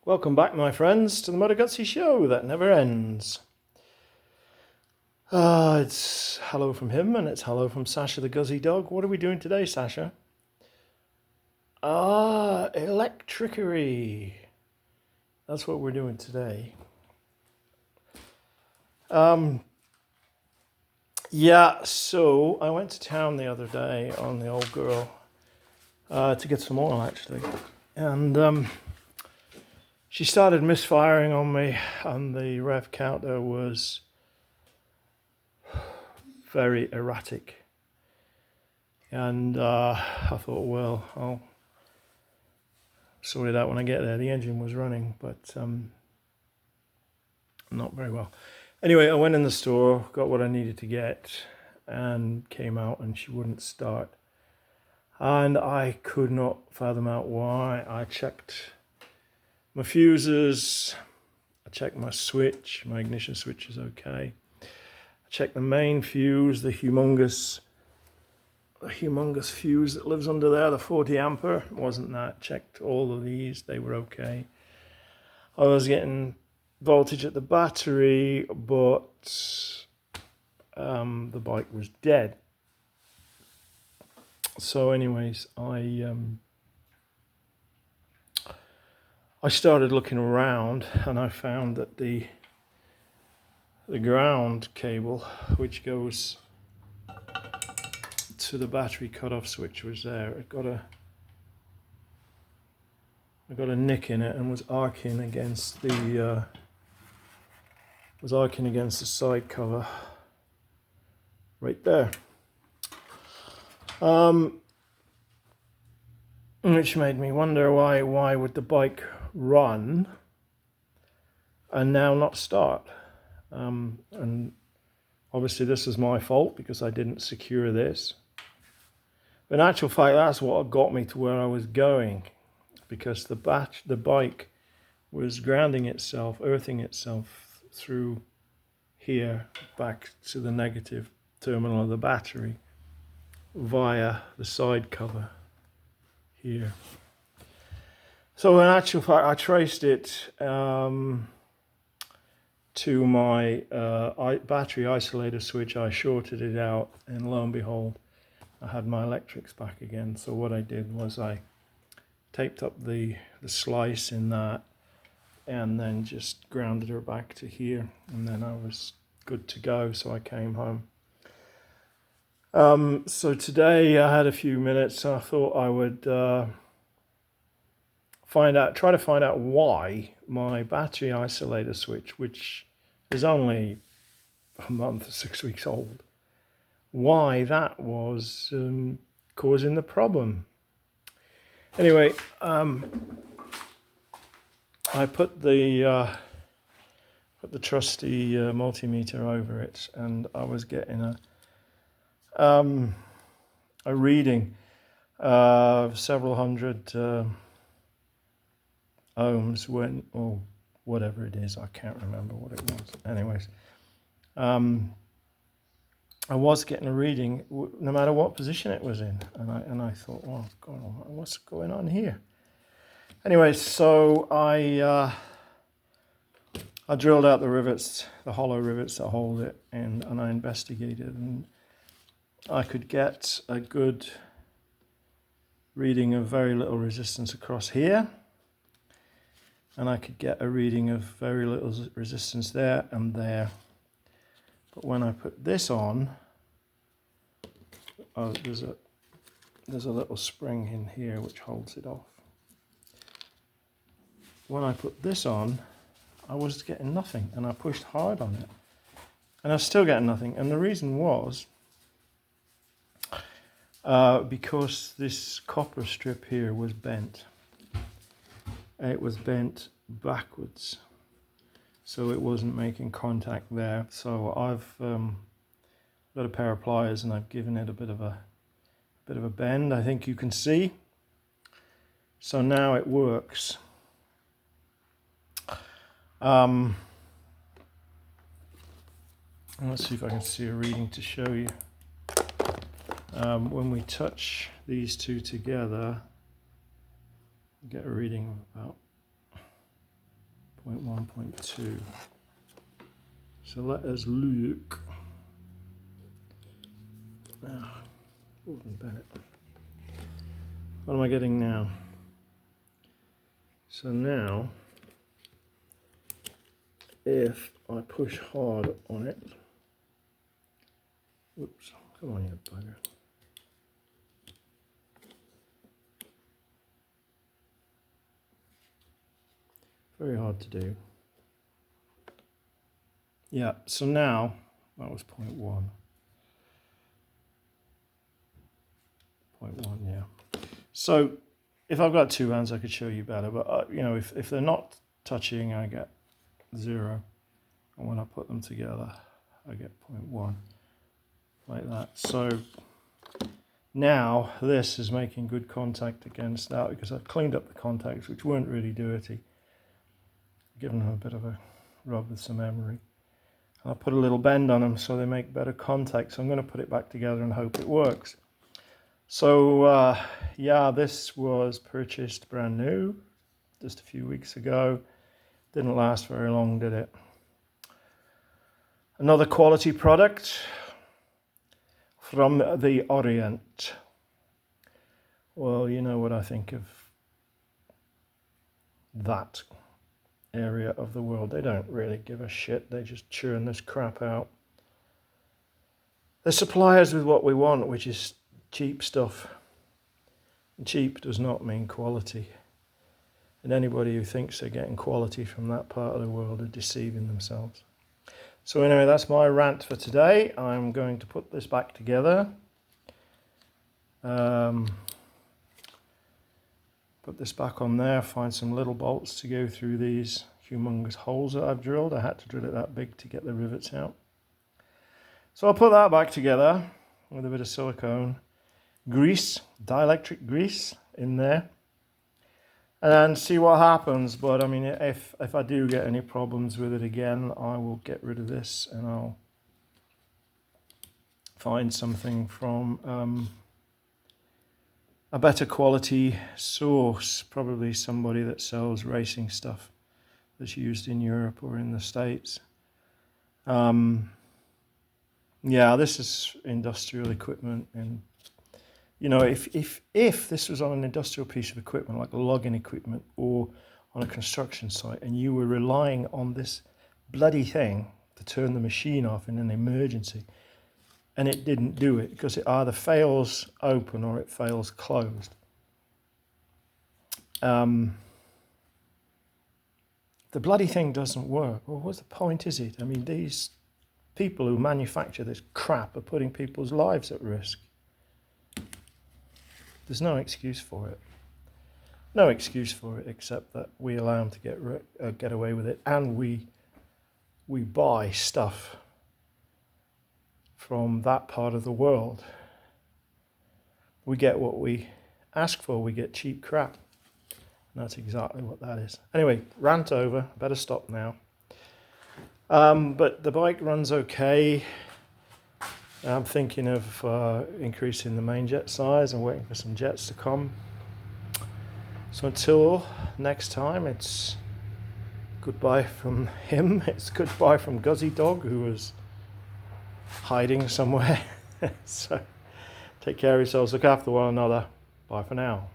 Welcome back, my friends, to the Moto Guzzi show that never ends. It's hello from him and it's hello from Sasha the Guzzi dog. What are we doing today, Sasha? Electricery. That's what we're doing today. So I went to town the other day on the old girl to get some oil, actually. And she started misfiring on me, and the rev counter was very erratic. And I thought, well, I'll sort it out when I get there. The engine was running, but not very well. Anyway, I went in the store, got what I needed to get, and came out, and she wouldn't start. And I could not fathom out why. I checked my fuses, I checked my switch, my ignition switch is okay. I checked the main fuse, the humongous fuse that lives under there, the 40 ampere, wasn't that. Checked all of these, they were okay. I was getting voltage at the battery, but the bike was dead. So anyways, I started looking around and I found that the ground cable, which goes to the battery cutoff switch, was there. It got a nick in it and was arcing against the side cover right there. Which made me wonder why would the bike run and now not start. And obviously this is my fault because I didn't secure this. But in actual fact, that's what got me to where I was going, because the bike was grounding itself, earthing itself through here back to the negative terminal of the battery via the side cover here. So in actual fact, I traced it to my battery isolator switch. I shorted it out, and lo and behold, I had my electrics back again. So what I did was I taped up the slice in that, and then just grounded her back to here, and then I was good to go. So I came home. So today I had a few minutes, and I thought I would try to find out why my battery isolator switch, which is only a month or 6 weeks old, why that was causing the problem. Anyway, I put the trusty multimeter over it, and I was getting a reading of several hundred ohms or whatever it is. I can't remember what it was. Anyways, I was getting a reading no matter what position it was in, and I thought, oh God, what's going on here? Anyway, so I drilled out the rivets, the hollow rivets that hold it, and I investigated, and I could get a good reading of very little resistance across here, and I could get a reading of very little resistance there and there. But when I put this on, there's a little spring in here which holds it off. When I put this on, I was getting nothing, and I pushed hard on it, and I was still getting nothing. And the reason was because this copper strip here was bent. It was bent backwards, so it wasn't making contact there. So I've got a pair of pliers, and I've given it a bit of a bend. I think you can see. So now it works. Let's see if I can see a reading to show you. When we touch these two together, get a reading of about 0.1, 0.2. So let us look. Now, Gordon Bennett. What am I getting now? So now, if I push hard on it, whoops, come on you bugger. Very hard to do. Yeah, so now, that was 0.1. 0.1, yeah. So if I've got two hands, I could show you better, but you know, if they're not touching, I get 0. And when I put them together, I get 0.1, like that. So now this is making good contact against that because I've cleaned up the contacts, which weren't really dirty. Given them a bit of a rub with some emery. I'll put a little bend on them so they make better contact. So I'm going to put it back together and hope it works. So yeah, this was purchased brand new just a few weeks ago. Didn't last very long, did it? Another quality product from the Orient. Well, you know what I think of that area of the world. They don't really give a shit. They just churn this crap out. They supply us with what we want, which is cheap stuff. And cheap does not mean quality. And anybody who thinks they're getting quality from that part of the world are deceiving themselves. So anyway, that's my rant for today. I'm going to put this back together. Put this back on there, find some little bolts to go through these humongous holes that I've drilled. I had to drill it that big to get the rivets out. So I'll put that back together with a bit of silicone grease, dielectric grease in there, and see what happens. But I mean, if I do get any problems with it again, I will get rid of this and I'll find something from a better quality source, probably somebody that sells racing stuff that's used in Europe or in the States. Yeah, this is industrial equipment, and you know, if this was on an industrial piece of equipment like logging equipment or on a construction site, and you were relying on this bloody thing to turn the machine off in an emergency, and it didn't do it because it either fails open or it fails closed. The bloody thing doesn't work. Well, what's the point, is it? I mean, these people who manufacture this crap are putting people's lives at risk. There's no excuse for it. No excuse for it except that we allow them to get away with it, and we buy stuff from that part of the world. We get what we ask for. We get cheap crap. And that's exactly what that is. Anyway, rant over. Better stop now. But the bike runs okay. I'm thinking of increasing the main jet size and waiting for some jets to come. So until next time, it's goodbye from him. It's goodbye from Guzzi Dog, who was hiding somewhere. So take care of yourselves, look after one another. Bye for now.